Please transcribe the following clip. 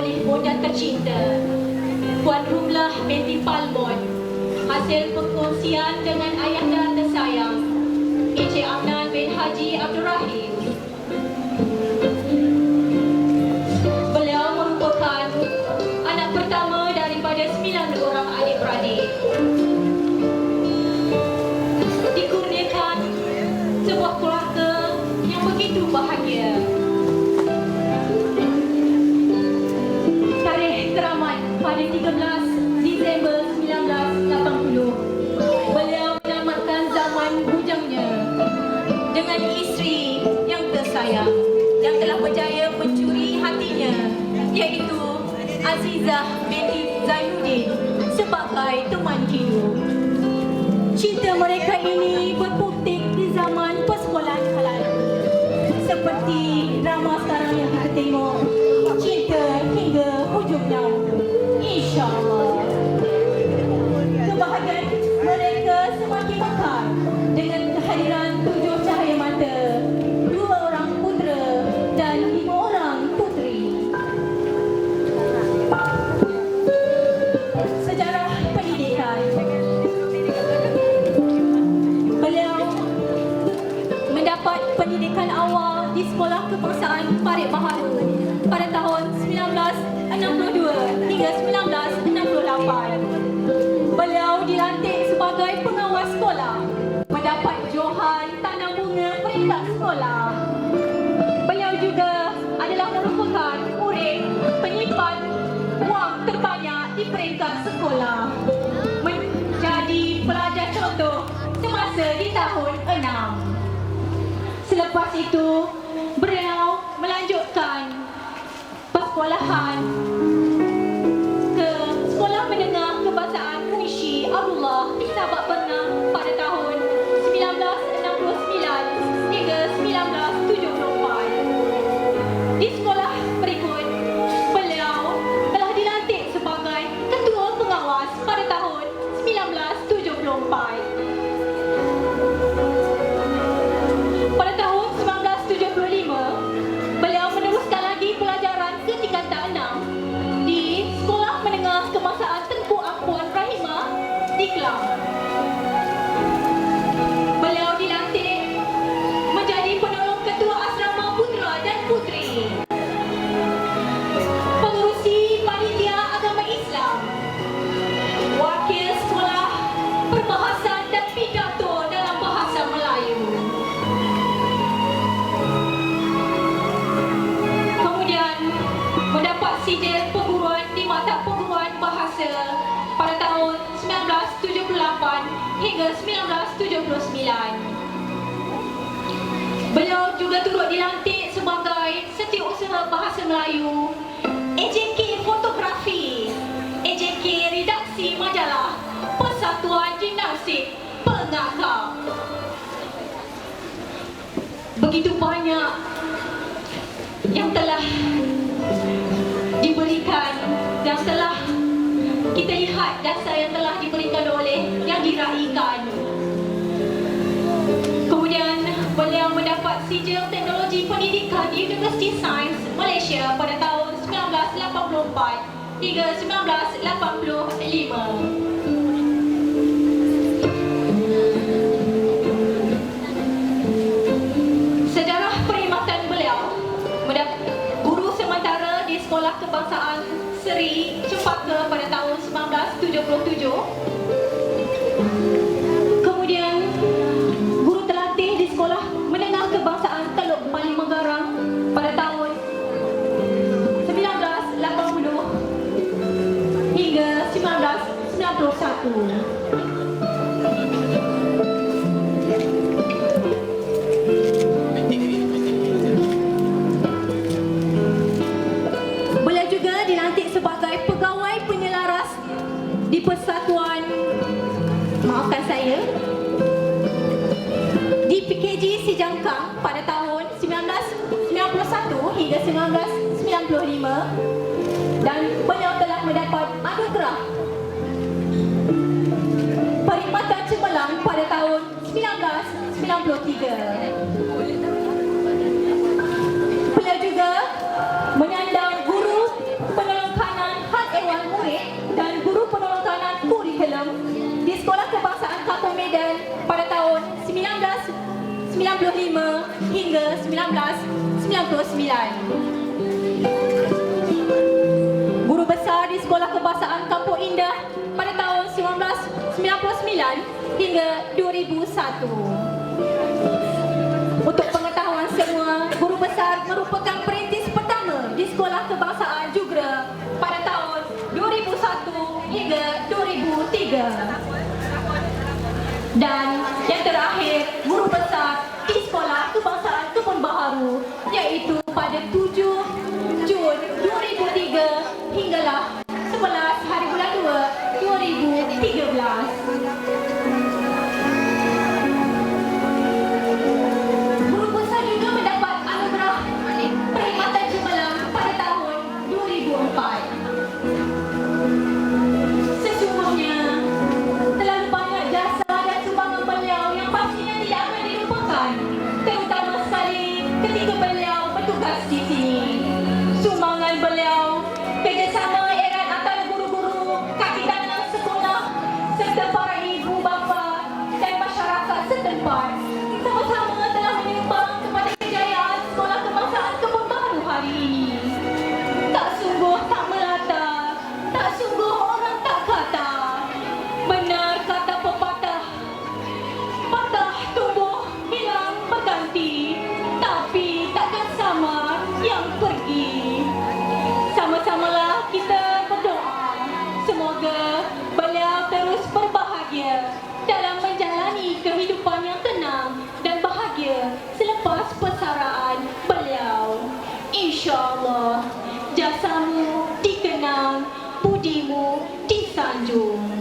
oleh bonda tercinta Puan Rumlah binti Palmon, hasil perkongsian dengan ayahanda tersayang Encik Amnan bin Haji Abdul Rahim. Beliau merupakan anak pertama daripada 9 orang adik-beradik. Dikurniakan sebuah keluarga yang begitu bahagia. Tarikh teramat pada 13 Disember 1980, beliau menamatkan zaman bujangnya dengan isteri yang tersayang yang telah berjaya mencuri hatinya, iaitu Azizah binti Zainuddin sebagai teman hidup. Cinta mereka ini berputik di zaman persekolahan halal, seperti drama sekarang yang kita tengok, cinta hingga hujung nyawa. InsyaAllah kebahagiaan mereka semakin kekal dengan kehadiran 7 cahaya mata, 2 orang putera dan 5 orang puteri. Sejarah pendidikan. Beliau mendapat pendidikan awal di Sekolah Kebangsaan Parit Baharu pada tahun 1962 hingga 1968. Beliau dilantik sebagai pengawas sekolah, mendapat johan tanam bunga peringkat sekolah. Beliau juga adalah merupakan murid penyimpan wang terbanyak di peringkat sekolah, menjadi pelajar contoh semasa di tahun 6. Selepas itu, beliau melanjutkan persekolahan ke Sekolah Menengah Kebangsaan Munshi Abdullah di Sabak Bernam pada tahun 1969 hingga 1974. Di sekolah berikut, beliau telah dilantik sebagai ketua pengawas pada tahun 1974. Pada tahun 1975, beliau meneruskan lagi pelajaran ke tingkatan 6 di Sekolah Menengah Kebangsaan Tengku Ampuan Rahimah di Kelang. Beliau dilantik menjadi penolong ketua asrama putera dan puteri, pengerusi panitia agama Islam, wakil sekolah perbahasan dan pidato dalam bahasa Melayu. Kemudian mendapat sijil perguruan di mata perguruan bahasa pada tahun 1978 hingga 1979. Beliau juga turut dilantik sebagai Setiausaha Bahasa Melayu, AJK Fotografi, AJK Redaksi Majalah, Persatuan Gimnastik Pengakap. Begitu banyak yang telah diberikan, yang telah kita lihat jasa yang telah diberikan oleh yang diraikan. Kemudian beliau mendapat sijil teknologi pendidikan di Universiti Sains Malaysia pada tahun 1984 hingga 1985. Sejarah perkhidmatan beliau: guru sementara di Sekolah Kebangsaan Seri Cempaka pada tahun 1977. Kemudian guru terlatih di Sekolah Menengah Kebangsaan Teluk Bali Menggarang pada tahun 1980 hingga 1991. Sebagai pegawai penyelaras di Persatuan, maafkan saya, di PKJ Sijangkang pada tahun 1991 hingga 1995, dan beliau telah mendapat anugerah Perkhidmatan Cemerlang pada tahun 1993. Beliau juga menyandang guru penolong 1995 hingga 1999. Guru besar di Sekolah Kebahasaan Kampung Indah pada tahun 1999 hingga 2001. Untuk pengetahuan semua, guru besar merupakan perintis pertama di Sekolah Kebangsaan juga pada tahun 2001 hingga 2003. Dan yang terakhir, guru besar di Sekolah Kebangsaan Kebun Baharu, iaitu pada 7 Jun 2003 hinggalah 11 hari bulan 2 2013. Guru besar juga mendapat anugerah Perkhidmatan Cemerlang pada tahun 2004. Sesungguhnya terlalu banyak jasa dan sumbangan beliau yang pastinya tidak akan dilupakan, terutama sekali ketika beliau bertugas di sini. Sumbangan beliau, kerjasama erat antara guru-guru, kabinet sekolah serta para ibu bapa dan masyarakat setempat sama-sama telah menyumbang kepada kejayaan Sekolah Kebangsaan Kebun Baharu hari ini. Tak sungguh tak melata, tak sungguh orang tak kata. Benar kata pepatah, patah tumbuh hilang berganti, tapi takkan sama yang pergi. Sama-samalah kita berdoa, semoga beliau terus berbahagia dalam menjalani kehidupan yang tenang dan bahagia selepas persaraan beliau. InsyaAllah jasamu dikenang, budimu disanjung.